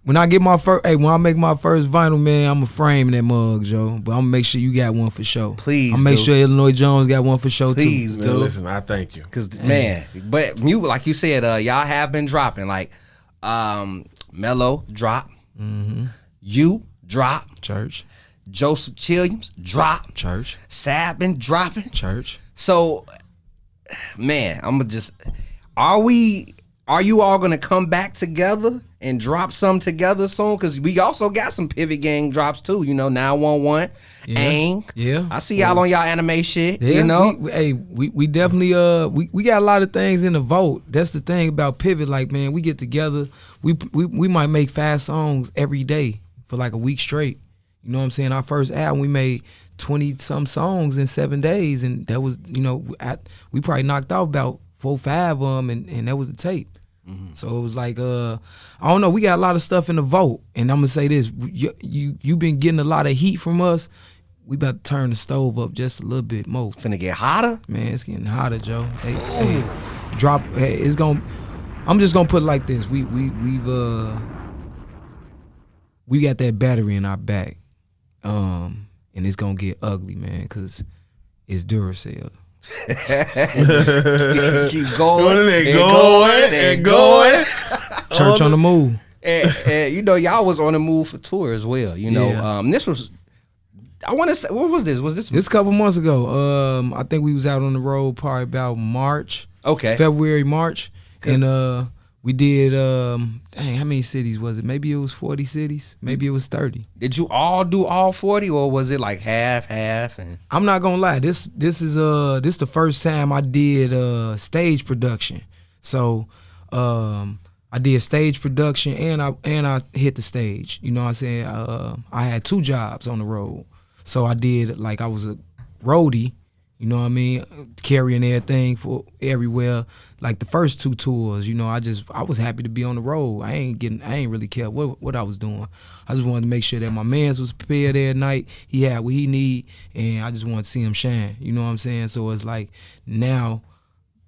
when I make my first vinyl, man, I'ma frame that mug, Joe. But I'm gonna make sure you got one for sure. Please, I'm make sure Illinois Jones got one for sure too. Please, dude. Listen, I thank you. Cause man, but you, like you said, y'all have been dropping like Mello drop, you drop, Church. Joseph Chilliams drop, Church. Sab been dropping, Church. So, man, are you all gonna come back together and drop some together soon? Cause we also got some Pivot Gang drops too. You know, 911, Aang. Yeah. I see y'all on y'all anime shit. Yeah, you know, we definitely we got a lot of things in the vote. That's the thing about Pivot. Like, man, we get together. We might make 5 songs every day for like a week straight. You know what I'm saying? Our first album, we made 20-some songs in 7 days, and that was, you know, we probably knocked off about 4, 5 of them, and that was the tape. So it was like, I don't know, we got a lot of stuff in the vote, and I'm gonna say this: you been getting a lot of heat from us. We about to turn the stove up just a little bit more. It's finna get hotter, man. It's getting hotter, Joe. It's gonna. I'm just gonna put it like this: we got that battery in our back. And it's gonna get ugly, man, cause it's Duracell. Keep going and going. Church on the move. And you know, y'all was on the move for tour as well. You know, this was. I want to say, what was this? Was this? This a couple months ago. I think we was out on the road probably about March. Okay. February, March, and we did, how many cities was it? Maybe it was 40 cities. Maybe it was 30. Did you all do all 40, or was it like half? And I'm not gonna lie. This is the first time I did stage production. So I did stage production and I hit the stage. You know what I'm saying? I had 2 jobs on the road. So I did, like, I was a roadie. You know what I mean? Carrying everything for everywhere. Like the first 2 tours, you know, I was happy to be on the road. I ain't really care what I was doing. I just wanted to make sure that my mans was prepared that night. He had what he need, and I just wanted to see him shine. You know what I'm saying? So it's like now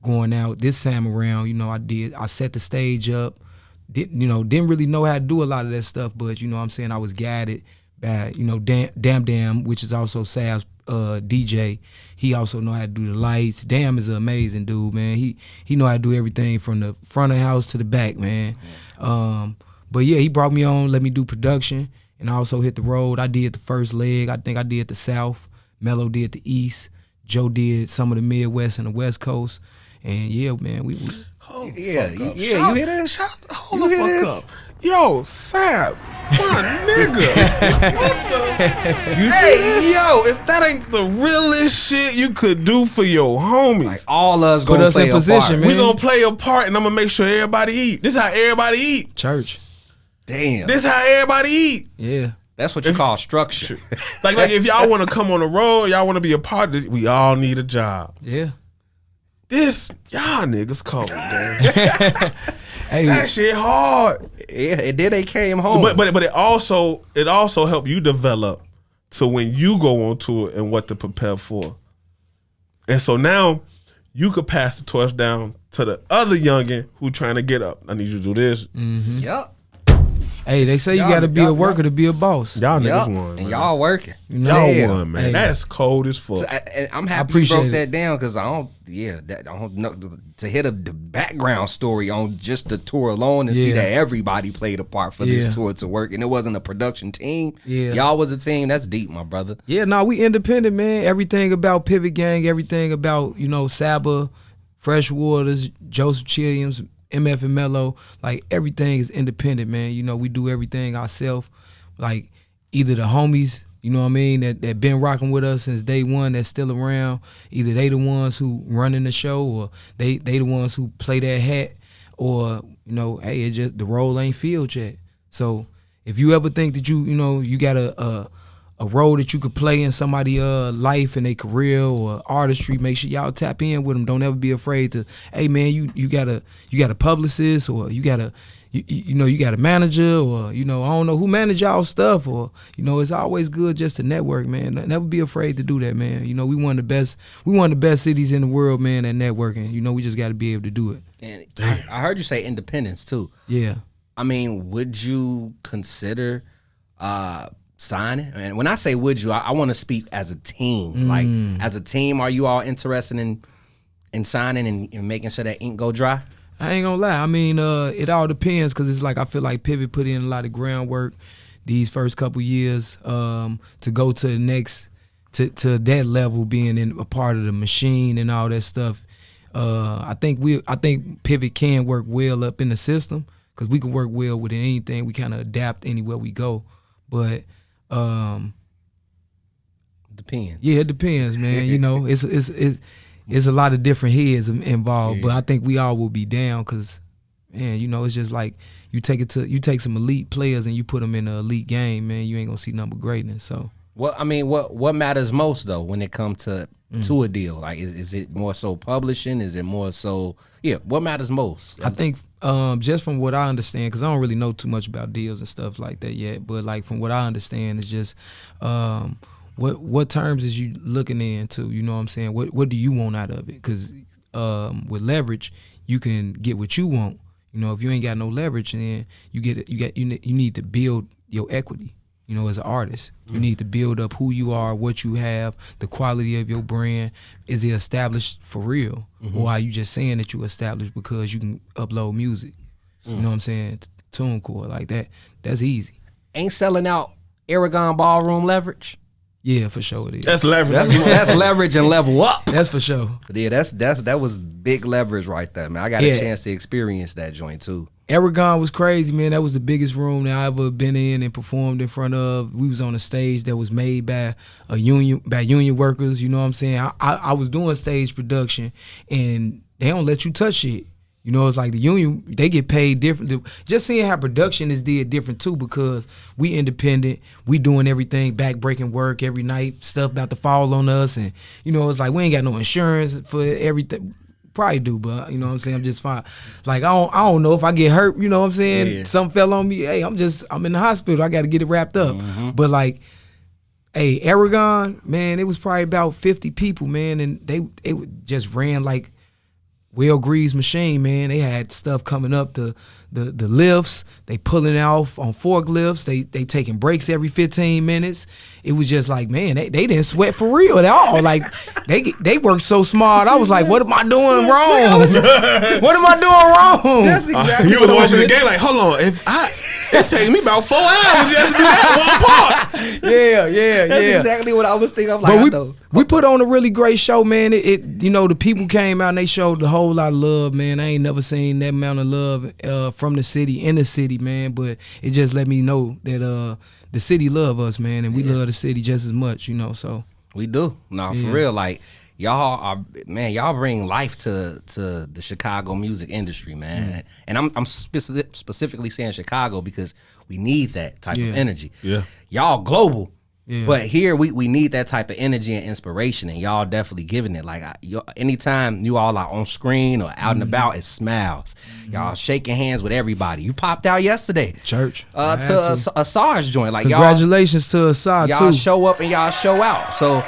going out this time around, you know, I set the stage up. Didn't really know how to do a lot of that stuff, but you know what I'm saying, I was guided by, you know, Damn, which is also Sav's DJ. He also know how to do the lights. Damn is an amazing dude, man. He know how to do everything from the front of the house to the back, man. But yeah, he brought me on, let me do production, and I also hit the road. I did the first leg. I think I did the South. Mello did the East. Joe did some of the Midwest and the West Coast. And yeah, man, we Hold the Yeah, fuck up. yeah, Shout- you hear that? Hold You the hear fuck this? up. Yo, Sab, my nigga. What the? You hey, yo, if that ain't the realest shit you could do for your homies. Like all us Put gonna us play in a position, part. man. We gonna play a part, and I'm gonna make sure everybody eat. This how everybody eat. church. Damn, This how everybody eat. Yeah. that's what you call structure. Like if y'all want to come on the road, y'all want to be a part of this, we all need a job. Yeah. This y'all niggas cold, man. Hey, That shit hard. Yeah, and then they came home. But it also helped you develop to when you go on tour and what to prepare for. And so now you could pass the torch down to the other youngin who trying to get up. I need you to do this. Yep. hey, they say you Y'all- got to be y'all- a worker to be a boss. Y'all Yep. niggas won, And man. y'all working. know? Y'all Damn. won, man. Hey. That's cold as fuck. And I'm happy you appreciate broke it. that down because I don't know to hit the background story on just the tour alone and see Yeah. that everybody played a part for Yeah. this tour to work and it wasn't a production team. Yeah. Y'all was a team. That's deep, my brother. Yeah, no, we independent, man. Everything about Pivot Gang, everything about, Saba, Frsh Waters, Joseph Chilliams, MF and Mello, like everything is independent, man. We do everything ourselves. Like either the homies, you know what I mean, that been rocking with us since day one, that's still around. Either they the ones who running the show, or they the ones who play that hat, or hey, it just the role ain't filled yet. So if you ever think that you got a role that you could play in somebody's life and their career or artistry, make sure y'all tap in with them. Don't ever be afraid to, hey man, you got a publicist, or you got a you got a manager, or I don't know who manage y'all stuff, or it's always good just to network, man. Never be afraid to do that, man. We one of the best cities in the world, man, at networking. We just got to be able to do it. And I heard you say independence too. Yeah. I mean, would you consider signing? And when I say would you, I want to speak as a team. Like as a team, are you all interested in signing and making sure that ink go dry? I ain't gonna lie. I mean, it all depends, because it's like I feel like Pivot put in a lot of groundwork these first couple years to go to the next to that level, being in a part of the machine and all that stuff. I think Pivot can work well up in the system, because we can work well with anything. We kind of adapt anywhere we go, but Depends. yeah, it depends, man. It's a lot of different heads involved, but I think we all will be down, because, man, it's just like you take some elite players and you put them in an elite game, man. You ain't gonna see number greatness. So, what matters most though when it comes to a deal? Like, is it more so publishing? Is it more so? Yeah, what matters most? I think just from what I understand, because I don't really know too much about deals and stuff like that yet, but like from what I understand, it's just what terms is you looking into? You know what I'm saying? What do you want out of it? Because with leverage, you can get what you want. If you ain't got no leverage, then you need to build your equity. As an artist, you need to build up who you are, what you have, the quality of your brand. Is it established for real, or are you just saying that you established because you can upload music? You know what I'm saying? TuneCore, like that. That's easy. Ain't selling out Aragon Ballroom leverage. Yeah, for sure it is. That's leverage. That's leverage and level up. That's for sure. Yeah, that was big leverage right there, man. I got Yeah. a chance to experience that joint too. Aragon was crazy, man. That was the biggest room that I ever been in and performed in front of. We was on a stage that was made by union workers. You know what I'm saying? I was doing stage production, and they don't let you touch shit. It's like the union, they get paid different. Just seeing how production is did different too, because we independent, we doing everything, back-breaking work every night, stuff about to fall on us, and it's like we ain't got no insurance for everything. Probably do, but you know what I'm saying, I'm just fine. Like I don't know if I get hurt, you know what I'm saying? Yeah. Something fell on me. Hey, I'm in the hospital. I got to get it wrapped up. But like, hey, Aragon, man, it was probably about 50 people, man, and they just ran like well greased machine, man. They had stuff coming up. The the lifts. They pulling off on forklifts. They taking breaks every 15 minutes. It was just like, man, they didn't sweat for real at all. Like they worked so smart. I was like, what am I doing wrong? What am I doing wrong? That's exactly You was watching the game like, hold on, it take me about 4 hours just to do that one part. Yeah. That's exactly what I was thinking. I'm like, But we put on a really great show, man. It the people came out and they showed a whole lot of love, man. I ain't never seen that amount of love from the city, in the city, man. But it just let me know that the city love us, man, and we love the city just as much, so. we do. No, for real. Like, y'all bring life to the Chicago music industry, man. And I'm specifically saying Chicago because we need that type of energy. Yeah. Y'all global. Yeah. But here we need that type of energy and inspiration, and y'all definitely giving it. Like anytime you all are on screen or out and about, it smiles. Y'all shaking hands with everybody. You popped out yesterday, Church, to a SARS joint. Like congratulations to Assad y'all too. show up and y'all show out. So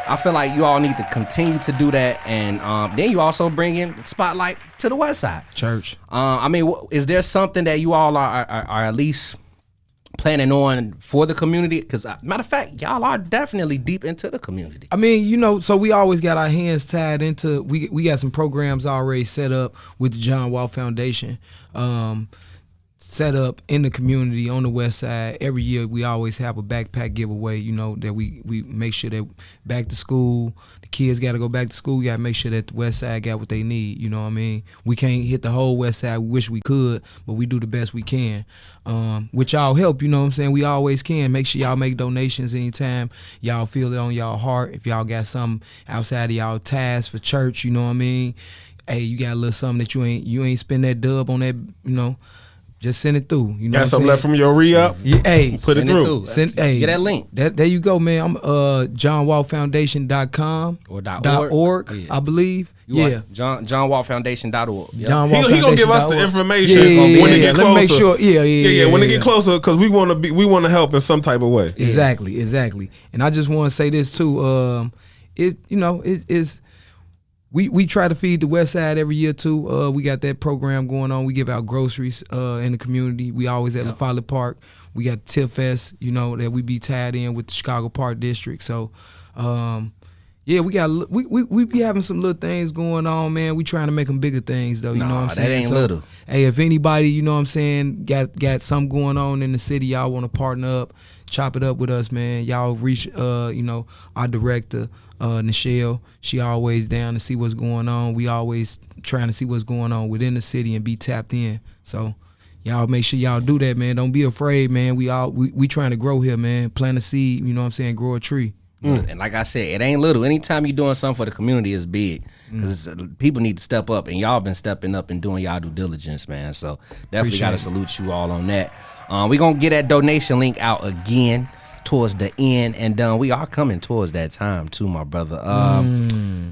I feel like you all need to continue to do that, and then you also bring in spotlight to the West Side. Church. I mean, is there something that you all are at least planning on for the community? Because matter of fact, y'all are definitely deep into the community. I mean, so we always got our hands tied into. We got some programs already set up with the John Wall Foundation. Set up in the community on the West Side. Every year we always have a backpack giveaway, that we make sure that back to school, the kids got to go back to school. We got to make sure that the West Side got what they need, you know what I mean? We can't hit the whole West Side. We wish we could, but we do the best we can. With y'all help, you know what I'm saying? We always can. Make sure y'all make donations anytime y'all feel it on y'all heart. If y'all got something outside of y'all task for church, you know what I mean? Hey, you got a little something that you ain't spend that dub on that, just send it through. You know Got what something I'm left from your re-up? saying? Yeah, hey, Put it through. Get that link. There you go, man. I'm johnwallfoundation.com or .org, Yeah. I believe. JohnWallFoundation.org. Yep. He gonna give us the information when it get closer. Let me make sure. Yeah. When it get closer, because we want to help in some type of way. Exactly. And I just want to say this too. We try to feed the West Side every year too. We got that program going on. We give out groceries in the community. We always at LaFollette Park. We got Tip Fest, that we be tied in with the Chicago Park District. So, we be having some little things going on, man. We trying to make them bigger things though. You know what I'm saying? That ain't little. Hey, if anybody, you know what I'm saying, got something going on in the city, y'all want to partner up, chop it up with us, man. Y'all reach, our director. Nichelle, she always down to see what's going on. We always trying to see what's going on within the city and be tapped in. So y'all make sure y'all do that, man. Don't be afraid, man. We trying to grow here, man. Plant a seed, you know what I'm saying, grow a tree. And like I said, it ain't little. Anytime you're doing something for the community, it's big. Because people need to step up, and y'all been stepping up and doing y'all due diligence, man. So definitely got to salute you all on that. We going to get that donation link out again towards the end, and we are coming towards that time too, my brother.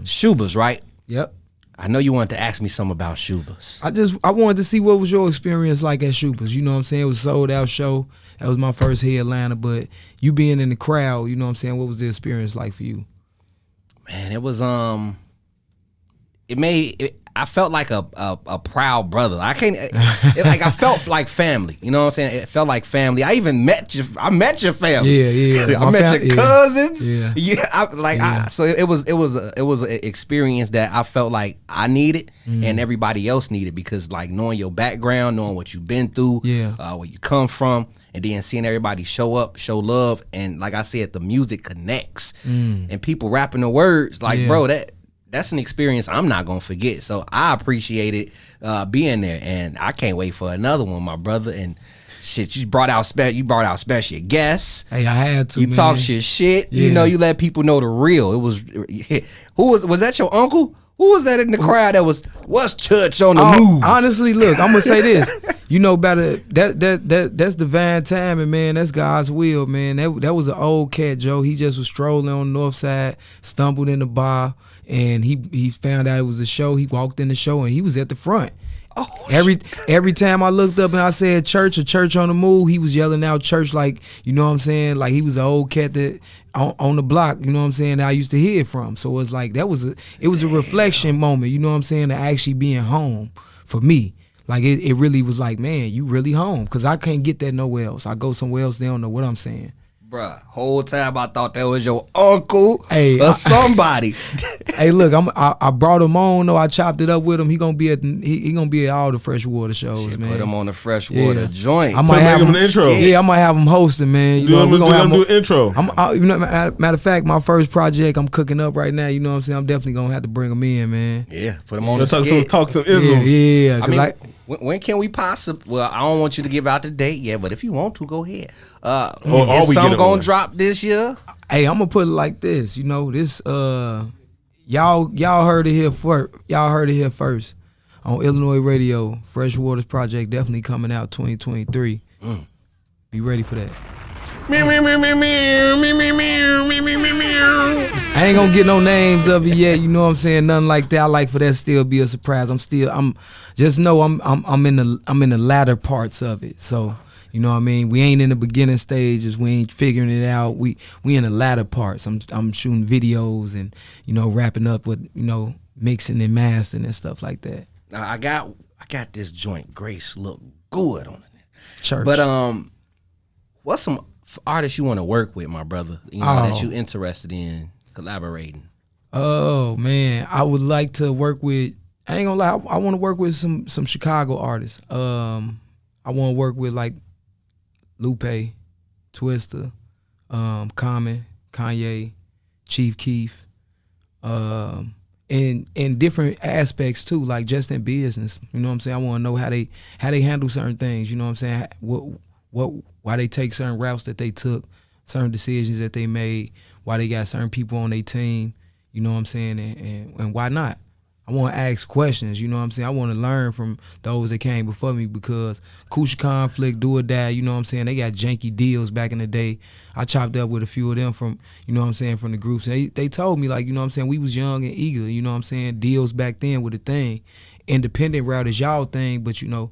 Schubas, right? Yep. I know you wanted to ask me something about Schubas. I wanted to see what was your experience like at Schubas. You know what I'm saying? It was a sold out show. That was my first headliner, but you being in the crowd, you know what I'm saying? What was the experience like for you? Man, it was I felt like a proud brother. I felt like family. You know what I'm saying? It felt like family. I even met your family. Yeah. I met your cousins. Yeah. So it was an experience that I felt like I needed and everybody else needed, because like knowing your background, knowing what you've been through, where you come from, and then seeing everybody show up, show love, and like I said, the music connects and people rapping the words. Like, bro, that's an experience I'm not gonna forget. So I appreciated being there, and I can't wait for another one, my brother. And shit, you brought out special guests. Hey, I had to. You talked your shit. Yeah. You let people know the real. It was was that your uncle? Who was that in the crowd that was, what's church on the move? Honestly, look, I'm gonna say this. Better that's divine timing, man. That's God's will, man. That was an old cat, Joe. He just was strolling on the north side, stumbled in the bar, and he found out it was a show. He walked in the show and he was at the front. Every time I looked up and I said church or church on the move, he was yelling out church, like, you know what I'm saying? Like he was an old cat that on the block, you know what I'm saying, that I used to hear from. So it was like it was a reflection moment, you know what I'm saying, to actually being home for me. Like it really was like, man, you really home, because I can't get that nowhere else. I go somewhere else, they don't know what I'm saying. Bruh, whole time I thought that was your uncle Hey, or somebody. Hey, look, I brought him on. though. I chopped it up with him. He gonna be at all the Frsh Waters shows, Shit, man. put him on the Frsh Water joint. I might have him him an intro. Yeah, I might have him hosting, man. Do an intro. Matter of fact, my first project I'm cooking up right now. You know what I'm saying? I'm definitely gonna have to bring him in, man. Yeah, put him on the Talk some isms. Yeah. I mean, when can we possibly? Well, I don't want you to give out the date yet, but if you want to, go ahead. Is something gonna drop this year? Hey, I'm gonna put it like this. You know, this y'all heard it here first. Y'all heard it here first on Illinois Radio. Frsh Waters project definitely coming out 2023. Be ready for that. I ain't gonna get no names of it yet, you know what I'm saying? Nothing like that. I like for that still be a surprise. I'm just know I'm in the latter parts of it. So, you know what I mean? We ain't in the beginning stages. We ain't figuring it out. We in the latter parts. I'm shooting videos and, you know, wrapping up with, you know, mixing and mastering and stuff like that. Now I got this joint. Grace look good on it. Church. But what's some artists you want to work with, my brother? You know that you interested in collaborating. Oh man, I would like to work with. I ain't gonna lie. I want to work with some Chicago artists. I want to work with like Lupe, Twista, Common, Kanye, Chief Keef, in different aspects too, like just in business. You know what I'm saying? I want to know how they handle certain things. You know what I'm saying? Why they take certain routes that they took, certain decisions that they made, why they got certain people on their team. You know what I'm saying? And why not? I want to ask questions, you know what I'm saying? I want to learn from those that came before me, because Kusha Conflict, Do or Die, you know what I'm saying? They got janky deals back in the day. I chopped up with a few of them from, you know what I'm saying, from the groups. And they told me, like, you know what I'm saying, we was young and eager, you know what I'm saying? Deals back then were the thing. Independent route is y'all thing, but, you know,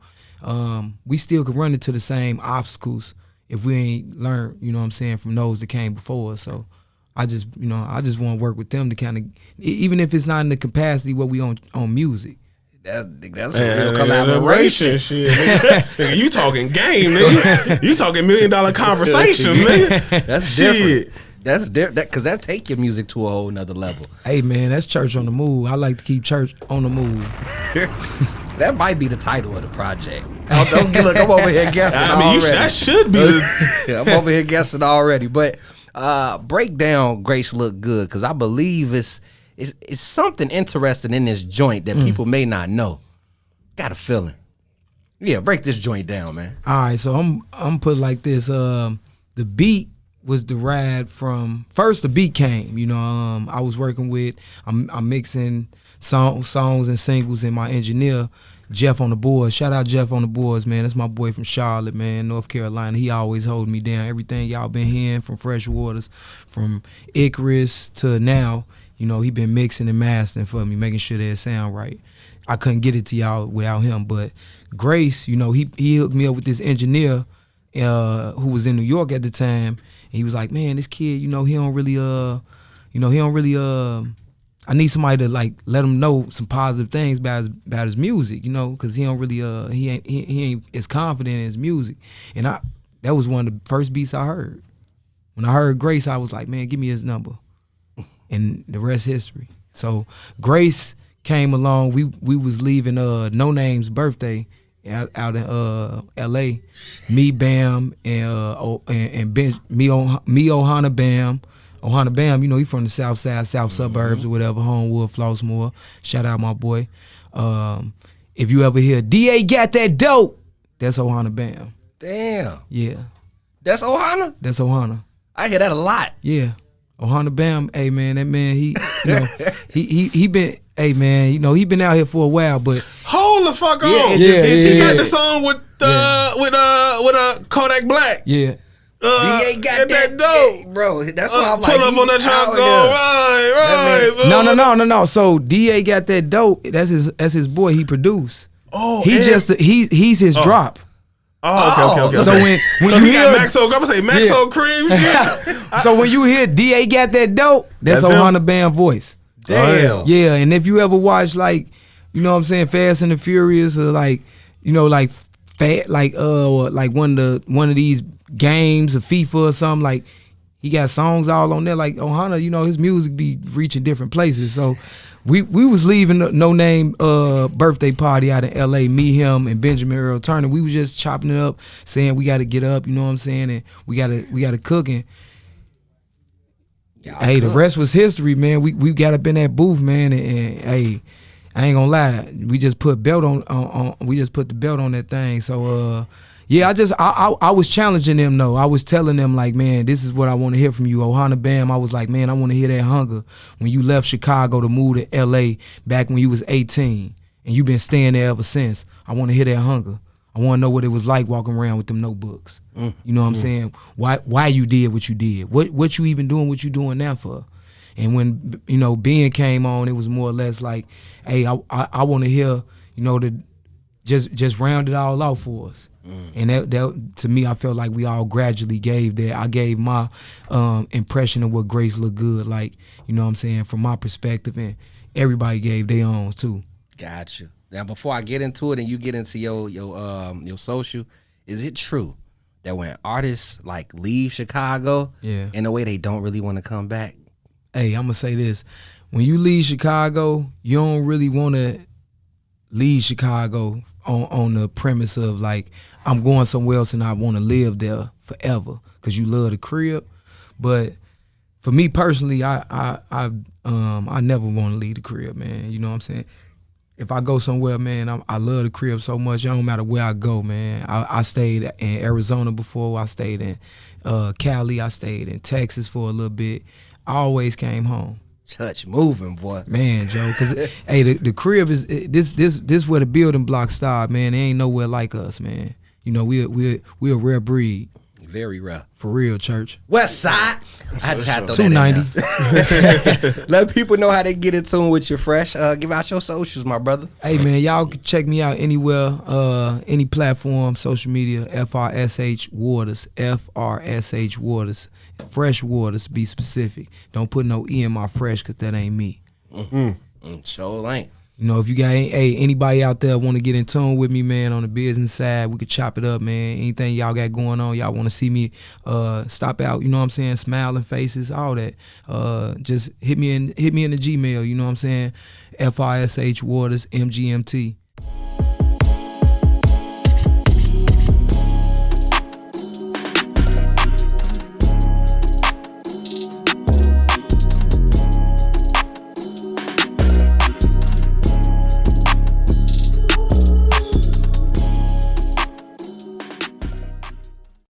we still could run into the same obstacles if we ain't learned, you know what I'm saying, from those that came before us. So I just want to work with them to kind of, even if it's not in the capacity what we on music. That's a real collaboration. Shit. Nigga, you talking game, nigga. You talking $1 million conversations, nigga. That's different. That's different, because that take your music to a whole nother level. Hey man, that's church on the move. I like to keep church on the move. That might be the title of the project. Look, I'm over here guessing already. That should be. Yeah, I'm over here guessing already. But break down Grace Look Good, because I believe it's something interesting in this joint that people may not know. Got a feeling. Yeah, break this joint down, man. All right, so I'm put like this. The beat was derived from, first the beat came, you know, I was working with, I'm mixing songs and singles, and my engineer, Jeff on the boards. Shout out Jeff on the boards, man. That's my boy from Charlotte, man, North Carolina. He always holding me down. Everything y'all been hearing from Frsh Waters, from Icarus to now, you know, he been mixing and mastering for me, making sure that it sound right. I couldn't get it to y'all without him, but Grace, you know, he hooked me up with this engineer who was in New York at the time. And he was like, man, this kid, you know, he don't really, I need somebody to like let him know some positive things about his music, you know, because he don't really, he ain't as confident in his music. And that was one of the first beats I heard. When I heard Grace, I was like, man, give me his number. And the rest history. So Grace came along. We was leaving No Name's birthday out in L.A. Me, Bam, and Ben, me Ohana Bam. Ohana Bam, you know, he from the south side, south suburbs or whatever, Homewood, Flossmoor. Shout out my boy. If you ever hear DA got that dope, that's Ohana Bam. Damn. Yeah. That's Ohana? That's Ohana. I hear that a lot. Yeah. Ohana Bam, hey man, that man, he you know, he been, hey man, you know, he been out here for a while, but hold the fuck on. He got the song with Kodak Black. Yeah. DA got that dope, bro. That's why I'm like, pull up on that truck, go right. No. So DA got that dope. That's his boy. He produced. Oh, he's his drop. Oh, okay. So when so you hear hear Maxo, I'm gonna say Maxo Cream shit. So when you hear DA got that dope, that's Ohana Bam voice. Damn. Yeah, and if you ever watch, like, you know what I'm saying, Fast and the Furious, or like, you know, like like one of these games of FIFA or something, like he got songs all on there. Like Ohana, you know, his music be reaching different places. So we was leaving the No Name birthday party out in LA, me, him, and Benjamin Earl Turner. We was just chopping it up, saying we gotta get up, you know what I'm saying, and we gotta cook. And hey, the rest was history, man. We got up in that booth, man, and hey, I ain't gonna lie, we just put belt on we just put the belt on that thing. So yeah, I was challenging them though. I was telling them like, man, this is what I want to hear from you, Ohana Bam. I was like, man, I want to hear that hunger when you left Chicago to move to LA back when you was 18 and you been staying there ever since. I want to hear that hunger. I want to know what it was like walking around with them notebooks. You know what I'm saying? Why you did what you did? What you even doing what you doing now for? And when, you know, Ben came on, it was more or less like, hey, I want to hear, you know, the just round it all out for us. And that to me, I felt like we all gradually gave that. I gave my impression of what Grace looked good like, you know what I'm saying, from my perspective, and everybody gave their own too. Got you. Now, before I get into it and you get into your social, is it true that when artists like leave Chicago, in a way they don't really want to come back? Hey, I'm gonna say this: when you leave Chicago, you don't really want to leave Chicago on the premise of like, I'm going somewhere else and I want to live there forever because you love the crib. But for me personally, I never want to leave the crib, man. You know what I'm saying? If I go somewhere, man, I love the crib so much. It don't matter where I go, man. I stayed in Arizona before. I stayed in Cali. I stayed in Texas for a little bit. I always came home. Touch moving, boy. Man, Joe, because hey, the crib is this where the building blocks start, man. There ain't nowhere like us, man. You know, we're a rare breed. Very rare. For real, church. West Side. I just had to throw that in 290. Let people know how they get in tune with you, Fresh. Give out your socials, my brother. Hey, man, y'all can check me out anywhere, any platform, social media, FRSH Waters, FRSH Waters. Frsh Waters, be specific. Don't put no E in my fresh, because that ain't me. Sure ain't. You know, if you got anybody out there want to get in tune with me, man, on the business side, we could chop it up, man. Anything y'all got going on, y'all want to see me stop out, you know what I'm saying, smiling faces, all that. Just hit me in the Gmail, you know what I'm saying, FRSH Waters, MGMT.